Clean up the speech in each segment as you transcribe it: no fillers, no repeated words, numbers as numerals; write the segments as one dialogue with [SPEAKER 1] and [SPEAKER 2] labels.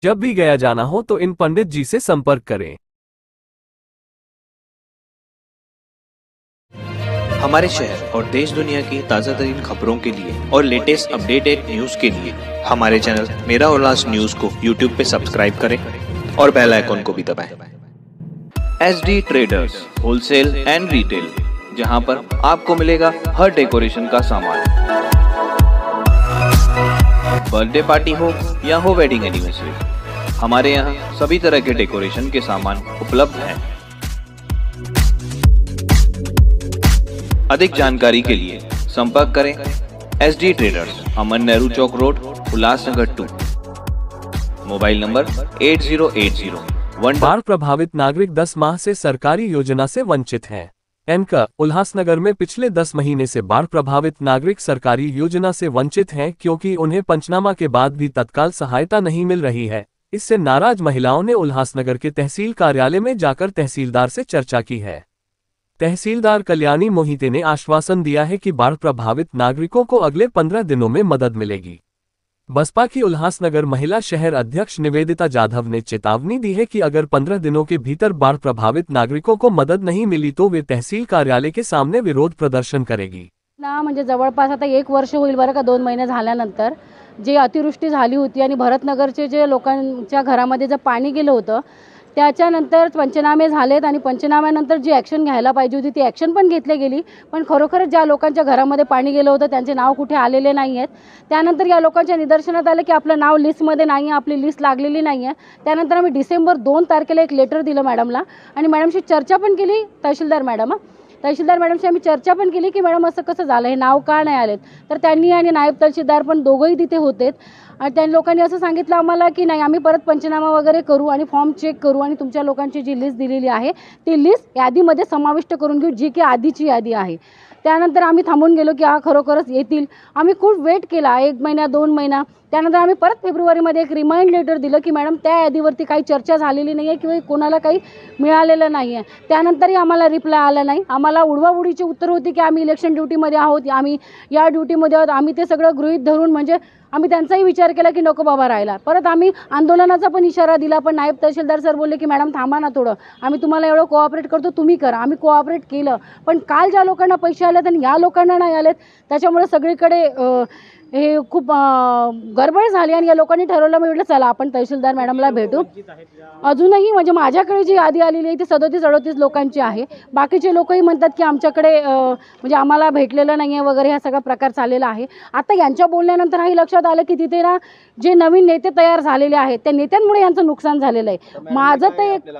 [SPEAKER 1] जब भी गया जाना हो तो इन पंडित जी से संपर्क करें।
[SPEAKER 2] हमारे शहर और देश दुनिया की ताज़ा तरीन खबरों के लिए और लेटेस्ट अपडेटेड न्यूज़ के लिए हमारे चैनल मेरा उल्लास न्यूज़ को यूट्यूब पे सब्सक्राइब करें और बेल आइकॉन को भी दबाएं। SD traders wholesale end retail, जहां पर आपको मिलेगा हर डेकोरेशन का सामान। बर्थडे पार्टी हो या हो वेडिंग एनिवर्सरी, हमारे यहाँ सभी तरह के डेकोरेशन के सामान उपलब्ध हैं। अधिक जानकारी के लिए संपर्क करें SD ट्रेडर्स, अमन नेहरू चौक रोड, उल्लासनगर 2। मोबाइल नंबर 8080
[SPEAKER 1] बाढ़ प्रभावित नागरिक 10 माह से सरकारी योजना से वंचित हैं। एनका उल्लासनगर में पिछले 10 महीने से बाढ़ प्रभावित नागरिक सरकारी योजना से वंचित हैं क्योंकि उन्हें पंचनामा के बाद भी तत्काल सहायता नहीं मिल रही है। इससे नाराज महिलाओं ने उल्लासनगर के तहसील कार्यालय में जाकर तहसीलदार से चर्चा की है। तहसीलदार कल्याणी मोहिते ने आश्वासन दिया है कि बाढ़ प्रभावित नागरिकों को अगले 15 दिनों में मदद मिलेगी। बसपा की उल्लासनगर महिला शहर अध्यक्ष निवेदिता जाधव ने चेतावनी दी है कि अगर 15 दिनों के भीतर बाढ़ प्रभावित नागरिकों को मदद नहीं मिली तो वे तहसील कार्यालय के सामने विरोध प्रदर्शन करेगी।
[SPEAKER 3] ना म्हणजे जवळपास आता 1 वर्ष होईल बरं का, 2 महिने झाल्यानंतर जे अतिवृष्टी झाली होती आणि भरतनगरचे जे लोकांच्या घरामध्ये जे पाणी गेलं होतं त्याच्यानंतर पंचनामे झालेत आणि पंचनाम्यानंतर जी ॲक्शन घ्यायला पाहिजे होती ती ॲक्शन पण घेतली गेली, पण खरोखरच ज्या लोकांच्या घरामध्ये पाणी गेलं होतं त्यांचे नाव कुठे आलेले नाही आहेत। त्यानंतर या लोकांच्या निदर्शनात आलं की आपलं नाव लिस्टमध्ये नाही आहे, आपली लिस्ट लागलेली नाही आहे। त्यानंतर आम्ही डिसेंबर 2 तारखेला एक लेटर दिलं मॅडमला आणि मॅडमशी चर्चा पण केली, तहसीलदार मॅडमशी आम्ही चर्चा पण केली की मॅडम असं कसं झालं, हे नाव का नाही आलेत। तर त्यांनी आणि नायब तहसीलदार पण दोघंही तिथे होते आणि त्या लोकांनी असं सांगितलं आम्हाला की नाही, आम्ही परत पंचनामा वगैरे करू आणि फॉर्म चेक करू आणि तुमच्या लोकांची जी लिस्ट दिलेली आहे ती लिस्ट यादीमध्ये समाविष्ट करून घेऊ, जी की आधीची यादी आहे। त्यानंतर आम्ही थांबून गेलो की खरोखरच येतील। आम्ही खूप वेट केला, 1 महिना 2 महिना। त्यानंतर आम्ही परत फेब्रुवारीमध्ये एक रिमाइंड लेटर दिलं की मॅडम त्या यादीवरती काही चर्चा झालेली नाही आहे किंवा कोणाला काही मिळालेलं नाही आहे। त्यानंतरही आम्हाला रिप्लाय आला नाही। आम्हाला उडवाउडीची उत्तर होती की आम्ही इलेक्शन ड्युटीमध्ये आहोत, आम्ही या ड्युटीमध्ये आहोत। आम्ही ते सगळं गृहीत धरून म्हणजे आम्ही त्यांचाही विचार केला की नको बाबा राहायला। परत आम्ही आंदोलनाचा पण इशारा दिला, पण नायब तहसीलदार सर बोलले की मॅडम थांबा ना थोडं, आम्ही तुम्हाला एवढं कोऑपरेट करतो, तुम्ही करा। आम्ही कोऑपरेट केलं, पण काल ज्या लोकांना पैसे आलेत आणि या लोकांना नाही आलेत त्याच्यामुळे सगळीकडे हे खूप गडबड झाली आणि या लोकांनी ठरवलं, मी म्हटलं चला आपण तहसीलदार मॅडमला भेटू। अजूनही म्हणजे माझ्याकडे जी यादी आलेली आहे ती 37-38 लोकांची आहे। बाकीचे लोकही म्हणतात की आमच्याकडे म्हणजे आम्हाला भेटलेलं नाही आहे वगैरे, हा सगळा प्रकार चाललेला आहे। आता यांच्या बोलण्यानंतर हे लक्षात आलं की तिथे ना जे नवीन नेते तयार झालेले आहेत त्या नेत्यांमुळे यांचं नुकसान झालेलं आहे। माझं तर एक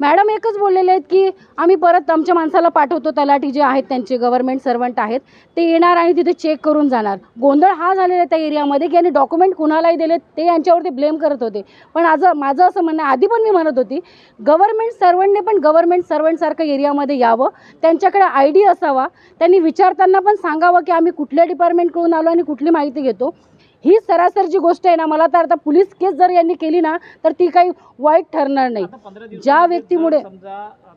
[SPEAKER 3] मॅडम एकच बोललेले आहेत की आम्ही परत आमच्या माणसाला पाठवतो, तलाठी जे आहेत त्यांचे गव्हर्नमेंट सर्वंट आहेत ते येणार आणि तिथे चेक करून जाणार। गोंधळ हा झालेला आहे त्या एरियामध्ये की यांनी डॉक्युमेंट कुणालाही दिले, ते यांच्यावरती ब्लेम करत होते। पण आज माझं असं म्हणणं, आधी पण मी म्हणत होती गव्हर्नमेंट सर्वंटने पण गव्हर्नमेंट सर्वंटसारखं एरियामध्ये यावं, त्यांच्याकडे ID असावा, त्यांनी विचारताना पण सांगावं की आम्ही कुठल्या डिपार्टमेंटकडून आलो आणि कुठली माहिती घेतो। ही सरासर जी गोष्ट आहे ना, मला तर आता पोलीस केस जर यांनी केली ना तर ती काही वाईट ठरणार नाही। ज्या व्यक्तीमुळे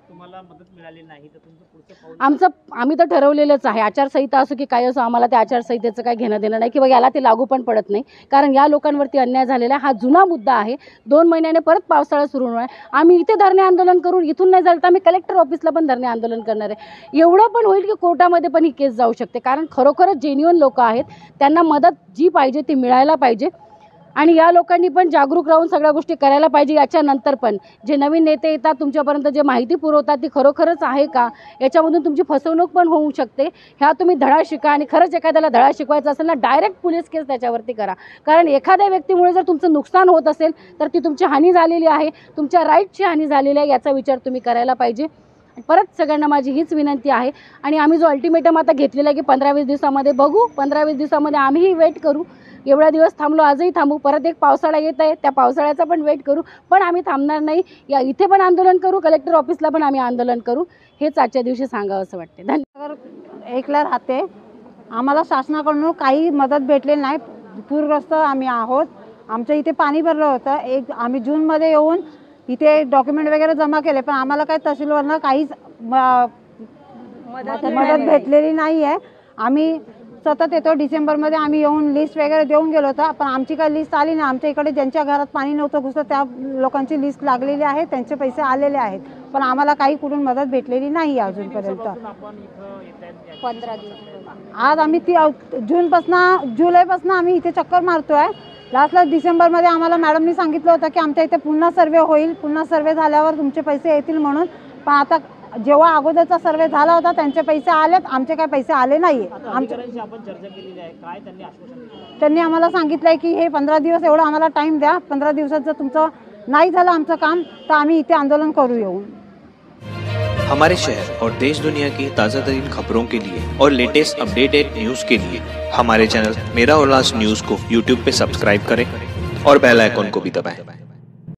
[SPEAKER 4] तुम्हाला मदत मिळाली नाही तर तुमचं पुढचं पाऊल
[SPEAKER 3] आम्ही तर ठरवलेलंच आहे, आचारसंहिता असो की काय असो, आम्हाला त्या आचारसंहितेचं काही घेणं देणं नाही किंवा याला ते लागू पण पडत नाही, कारण या लोकांवरती अन्याय झालेला हा जुना मुद्दा आहे। 2 महिन्याने परत पावसाळा सुरू होणार आहे। आम्ही इथे धरणे आंदोलन करू, इथून नाही झालं तर आम्ही कलेक्टर ऑफिसला पण धरणे आंदोलन करणार आहे। एवढं पण होईल की कोर्टामध्ये पण ही केस जाऊ शकते, कारण खरोखरच जेन्युइन लोक आहेत, त्यांना मदत जी पाहिजे ती मिळायला पाहिजे आणि या लोकांनी पण जागरूक राहून सगळ्या गोष्टी करायला पाहिजे। याच्यानंतर पण जे नवीन नेते येतात तुमच्यापर्यंत जे माहिती पुरवतात ती खरोखरच आहे का, याच्यामधून तुमची फसवणूक पण होऊ शकते। ह्या तुम्ही धडा शिका आणि खरंच एखाद्याला धडा शिकवायचा असेल ना डायरेक्ट पोलीस केस त्याच्यावरती करा, कारण एखाद्या व्यक्तीमुळे जर तुमचं नुकसान होत असेल तर ती तुमची हानी झालेली आहे, तुमच्या राईटची हानी झालेली आहे, याचा विचार तुम्ही करायला पाहिजे। परत सगळ्यांना माझी हीच विनंती आहे आणि आम्ही जो अल्टिमेटम आता घेतलेला आहे की 15-20 दिवसामध्ये बघू, 15-20 दिवसामध्ये आम्हीही वेट करू। एवढा दिवस थांबलो, आजही थांबू, परत एक पावसाळा येत आहे त्या पावसाळ्याचा पण वेट करू, पण आम्ही थांबणार नाही। या इथे पण आंदोलन करू, कलेक्टर ऑफिसला पण आम्ही आंदोलन करू, हेच आजच्या दिवशी सांगावं असं वाटते। धन्यवाद।
[SPEAKER 5] एकला राहते, आम्हाला शासनाकडून काही मदत भेटलेली नाही, पूरग्रस्त आम्ही आहोत। आमच्या इथे पाणी भरलं होतं, आम्ही जूनमध्ये येऊन इथे डॉक्युमेंट वगैरे जमा केले, पण आम्हाला काही तहसीलवरनं काहीच मदत भेटलेली नाही आहे। आम्ही सतत येतो. डिसेंबरमध्ये आम्ही येऊन लिस्ट वगैरे देऊन गेलो होतो, पण आमची काही लिस्ट आली नाही. आमच्या इकडे ज्यांच्या घरात पाणी नव्हतं घुसत त्या लोकांची लिस्ट लागलेली आहे, त्यांचे पैसे आलेले आहेत, पण आम्हाला काही कुठून मदत भेटलेली नाही अजूनपर्यंत.
[SPEAKER 4] आपण इथं येत
[SPEAKER 3] 15 दिवस
[SPEAKER 5] आज आम्ही जुलैपासून आम्ही इथे चक्कर मारतोय. लास्टला डिसेंबरमध्ये आम्हाला मॅडमनी सांगितलं होतं की आमच्या इथे पुन्हा सर्वे होईल, पुन्हा सर्वे झाल्यावर तुमचे पैसे येतील म्हणून. पण आता जेव्हा अगोदरचा सर्वे झाला होता त्यांचे पैसे आलेत, आमचे काही पैसे आले नाही.
[SPEAKER 4] अधिकाऱ्यांशी आपण चर्चा केलेली आहे, काय त्यांनी आश्वासन दिलं?
[SPEAKER 5] त्यांनी आम्हाला सांगितलंय की हे 15 दिवस एवढं आम्हाला टाइम द्या, 15 दिवसात जर तुमचं नाही झालं आमचं काम तर आम्ही इथे आंदोलन करू येऊन.
[SPEAKER 2] हमारे शहर और देश दुनिया की ताज़ा तरीन खबरों के लिए और लेटेस्ट अपडेटेड न्यूज के लिए हमारे चैनल मेरा उल्लास न्यूज को यूट्यूब पे सब्सक्राइब करें और बेल आइकॉन को भी दबाएं।